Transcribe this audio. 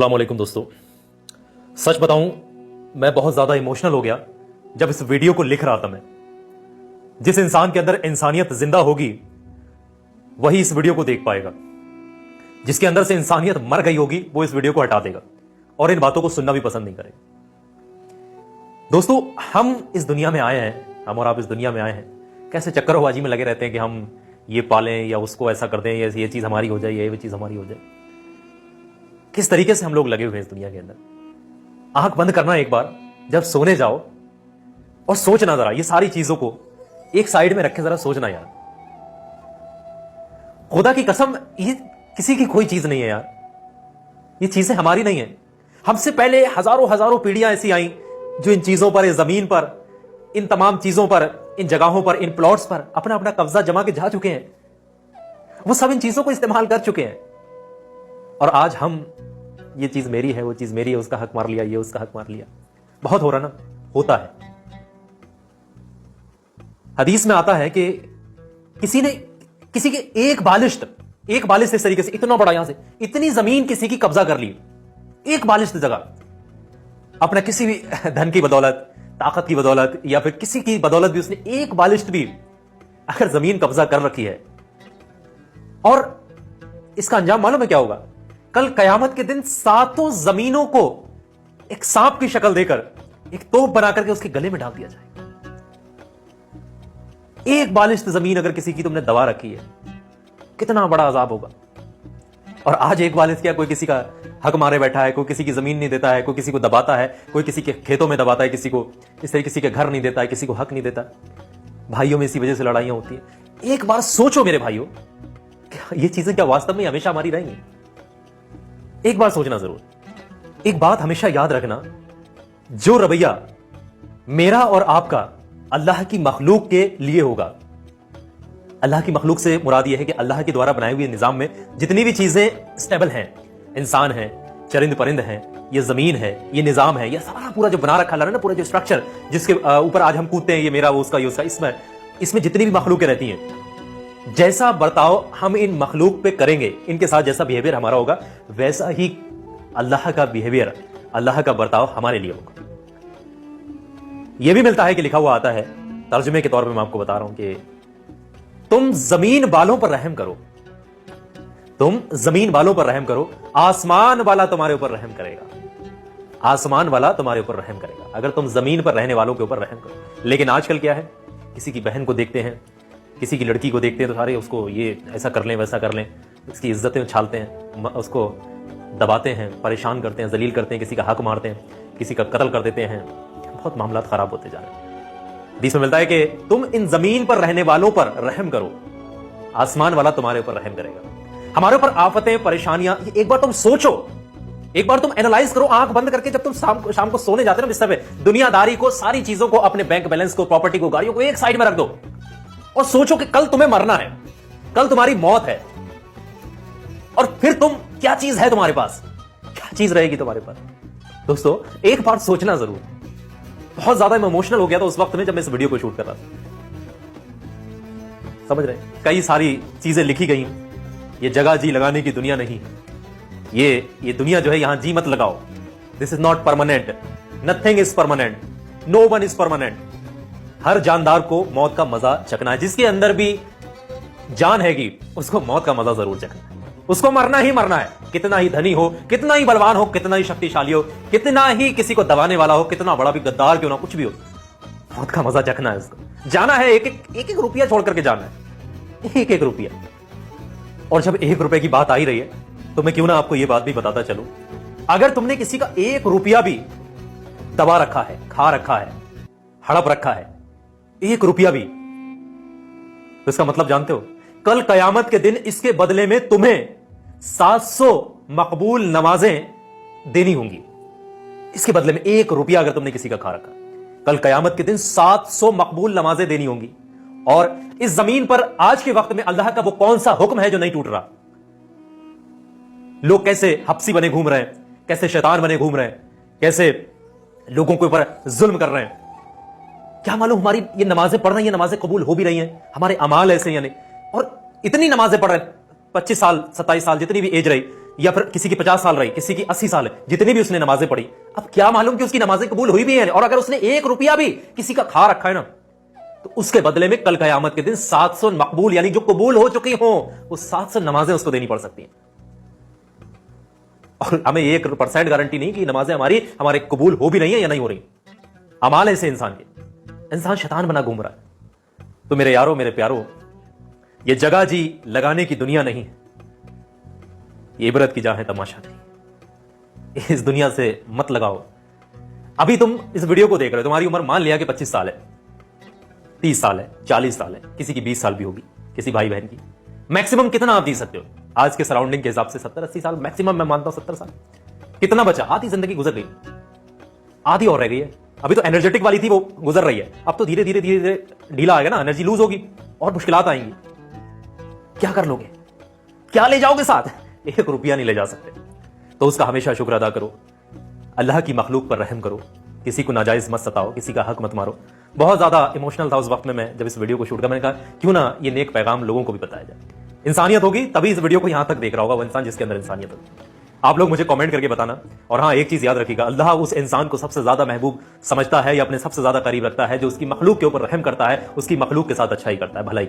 अस्सलाम वालेकुम दोस्तों। सच बताऊं, मैं बहुत ज्यादा इमोशनल हो गया जब इस वीडियो को लिख रहा था। मैं जिस इंसान के अंदर इंसानियत जिंदा होगी वही इस वीडियो को देख पाएगा। जिसके अंदर से इंसानियत मर गई होगी वो इस वीडियो को हटा देगा और इन बातों को सुनना भी पसंद नहीं करेगा। दोस्तों, हम इस दुनिया में आए हैं, हम और आप इस दुनिया में आए हैं, कैसे चक्करबाजी में लगे रहते हैं कि हम ये पालें या उसको ऐसा कर दें या ये चीज हमारी हो जाए या ये चीज हमारी हो जाए। किस तरीके से हम लोग लगे हुए हैं इस दुनिया के अंदर। आंख बंद करना एक बार, जब सोने जाओ और सोचना जरा, ये सारी चीजों को एक साइड में रखे जरा सोचना यार। खुदा की कसम, ये किसी की कोई चीज नहीं है यार, ये चीजें हमारी नहीं है। हमसे पहले हजारों हजारों पीढ़ियां ऐसी आई जो इन चीजों पर, इस जमीन पर, इन तमाम चीजों पर, इन जगहों पर, इन प्लॉट्स पर अपना अपना कब्जा जमा के जा चुके हैं। वो सब इन चीजों को इस्तेमाल कर चुके हैं और आज हम, ये चीज मेरी है, वो चीज मेरी है, उसका हक मार लिया, ये उसका हक मार लिया। बहुत हो रहा ना, होता है। हदीस में आता है कि किसी ने किसी के एक बालिश्त इस तरीके से, इतना बड़ा, यहां से इतनी जमीन किसी की कब्जा कर ली, एक बालिश्त जगह, अपना किसी भी धन की बदौलत, ताकत की बदौलत या फिर किसी की बदौलत भी उसने एक बालिश्त भी अगर जमीन कब्जा कर रखी है, और इसका अंजाम मालूम है क्या होगा? कल कयामत के दिन सातों जमीनों को एक सांप की शक्ल देकर एक तोप बना करके उसके गले में डाल दिया जाएगा। एक बालिश्त जमीन अगर किसी की तुमने दबा रखी है, कितना बड़ा अजाब होगा। और आज एक बालिश्त क्या, कोई किसी का हक मारे बैठा है, कोई किसी की जमीन नहीं देता है, कोई किसी को दबाता है, कोई किसी के खेतों में दबाता है, किसी को इस तरह, किसी के घर नहीं देता है, किसी को हक नहीं देता। भाइयों में इसी वजह से लड़ाइयां होती है। एक बार सोचो मेरे भाइयों, ये चीजें क्या वास्तव में हमेशा हमारी रहेंगी? एक बार सोचना जरूर। एक बात हमेशा याद रखना, जो रवैया मेरा और आपका अल्लाह की मखलूक के लिए होगा, अल्लाह की मखलूक से मुराद यह है कि अल्लाह के द्वारा बनाए हुए निजाम में जितनी भी चीजें स्टेबल हैं, इंसान है, चरिंद परिंद हैं, ये जमीन है, ये निजाम है, ये सारा पूरा जो बना रखा है ना, पूरा जो स्ट्रक्चर जिसके ऊपर आज हम कूदते हैं, ये मेरा, वो उसका, ये उसका, इसमें जितनी भी मखलूकें रहती हैं, जैसा बर्ताव हम इन मखलूक पे करेंगे, इनके साथ जैसा बिहेवियर हमारा होगा, वैसा ही अल्लाह का बिहेवियर, अल्लाह का बर्ताव हमारे लिए होगा। यह भी मिलता है कि लिखा हुआ आता है, तर्जुमे के तौर पे मैं आपको बता रहा हूं कि तुम जमीन वालों पर रहम करो, तुम जमीन वालों पर रहम करो, आसमान वाला तुम्हारे ऊपर रहम करेगा, आसमान वाला तुम्हारे ऊपर रहम करेगा, अगर तुम जमीन पर रहने वालों के ऊपर रहम करो। लेकिन आजकल क्या है, किसी की बहन को देखते हैं, किसी की लड़की को देखते हैं तो सारे उसको ये ऐसा कर लें, वैसा कर लें, उसकी इज्जतें उछालते हैं, उसको दबाते हैं, परेशान करते हैं, जलील करते हैं, किसी का हक मारते हैं, किसी का कत्ल कर देते हैं। बहुत मामला खराब होते जा रहे हैं। हदीस में मिलता है कि तुम इन जमीन पर रहने वालों पर रहम करो, आसमान वाला तुम्हारे ऊपर रहम करेगा। हमारे ऊपर आफतें, परेशानियां, एक बार तुम सोचो, एक बार तुम एनालाइज करो आंख बंद करके। जब तुम शाम को सोने जाते हो ना बिस्तर पे, दुनियादारी को, सारी चीजों को, अपने बैंक बैलेंस को, प्रॉपर्टी को, गाड़ियों को एक साइड में रख दो और सोचो कि कल तुम्हें मरना है, कल तुम्हारी मौत है, और फिर तुम, क्या चीज है तुम्हारे पास, क्या चीज रहेगी तुम्हारे पास? दोस्तों, एक बार सोचना जरूर। बहुत ज्यादा मैं इमोशनल हो गया था उस वक्त में जब मैं इस वीडियो को शूट कर रहा था। समझ रहे? कई सारी चीजें लिखी गई, ये जगह जी लगाने की दुनिया नहीं है, ये दुनिया जो है, यहां जी मत लगाओ। This is not permanent, nothing is permanent, no one is permanent. हर जानदार को मौत का मजा चखना है, जिसके अंदर भी जान हैगी उसको मौत का मजा जरूर चखना है, उसको मरना ही मरना है। कितना ही धनी हो, कितना ही बलवान हो, कितना ही शक्तिशाली हो, कितना ही किसी को दबाने वाला हो, कितना बड़ा भी गद्दार क्यों ना, कुछ भी हो, मौत का मजा चखना है उसको। जाना है, एक रुपया छोड़ करके जाना है, एक रुपया। और जब 1 रुपए की बात आ ही रही है तो मैं क्यों ना आपको यह बात भी बताता चलूं, अगर तुमने किसी का 1 रुपया भी दबा रखा है, खा रखा है, हड़प रखा है, 1 रुपया भी, तो इसका मतलब जानते हो, कल कयामत के दिन इसके बदले में तुम्हें 700 मकबूल नमाजें देनी होंगी। इसके बदले में 1 रुपया अगर तुमने किसी का खा रखा, कल कयामत के दिन 700 मकबूल नमाजें देनी होंगी। और इस जमीन पर आज के वक्त में अल्लाह का वो कौन सा हुक्म है जो नहीं टूट रहा? लोग कैसे हफ्सी बने घूम रहे हैं, कैसे शैतान बने घूम रहे हैं, कैसे लोगों के ऊपर जुल्म कर रहे हैं। क्या मालूम हमारी ये नमाजें पढ़ रही हैं, नमाजें कबूल हो भी रही हैं, हमारे अमाल ऐसे या नहीं। और इतनी नमाजें पढ़ रहे हैं, 25 साल 27 साल जितनी भी एज रही, या फिर किसी की 50 साल रही, किसी की 80 साल है, जितनी भी उसने नमाजें पढ़ी, अब क्या मालूम कि उसकी नमाजें कबूल हुई भी हैं। और अगर उसने 1 रुपया भी किसी का खा रखा है ना, तो उसके बदले में कल कयामत के दिन 700 मकबूल, यानी जो कबूल हो चुकी हो, वो 700 नमाजें उसको देनी पड़ सकती हैं। और हमें 1% गारंटी नहीं कि नमाजें हमारे कबूल हो भी नहीं है या नहीं हो रही। अमाल ऐसे इंसान के, इंसान शैतान बना घूम रहा है। तो मेरे यारों, मेरे प्यारों, ये जगह जी लगाने की दुनिया नहीं है, ये इबरत की जगह है, तमाशा नहीं। इस दुनिया से मत लगाओ। अभी तुम इस वीडियो को देख रहे हो, तुम्हारी उम्र मान लिया कि 25 साल है, 30 साल है, 40 साल है, किसी की 20 साल भी होगी, किसी भाई बहन की। मैक्सिमम कितना आप जी सकते हो आज के सराउंडिंग के हिसाब से? 70-80 साल मैक्सिमम, मैं मानता हूं 70 साल। कितना बचा? आधी जिंदगी गुजर गई, आधी और रह गई है। अभी तो एनर्जेटिक वाली थी, वो गुजर रही है, अब तो धीरे धीरे धीरे धीरे ढीला आएगा ना, एनर्जी लूज होगी और मुश्किलात आएंगी। क्या कर लोगे? क्या ले जाओगे साथ? 1 रुपया नहीं ले जा सकते। तो उसका हमेशा शुक्र अदा करो, अल्लाह की मखलूक पर रहम करो, किसी को नाजायज मत सताओ, किसी का हक मत मारो। बहुत ज्यादा इमोशनल था उस वक्त में, मैं जब इस वीडियो को शूट कर, मैंने कहा क्यों ना ये नेक पैगाम लोगों को भी बताया जाए। इंसानियत होगी तभी इस वीडियो को यहां तक देख रहा होगा वो इंसान जिसके अंदर इंसानियत होगी। आप लोग मुझे कमेंट करके बताना। और हाँ, एक चीज याद रखिएगा, अल्लाह उस इंसान को सबसे ज्यादा महबूब समझता है या अपने सबसे ज्यादा करीब रखता है जो उसकी मखलूक के ऊपर रहम करता है, उसकी मखलूक के साथ अच्छा ही करता है, भलाई।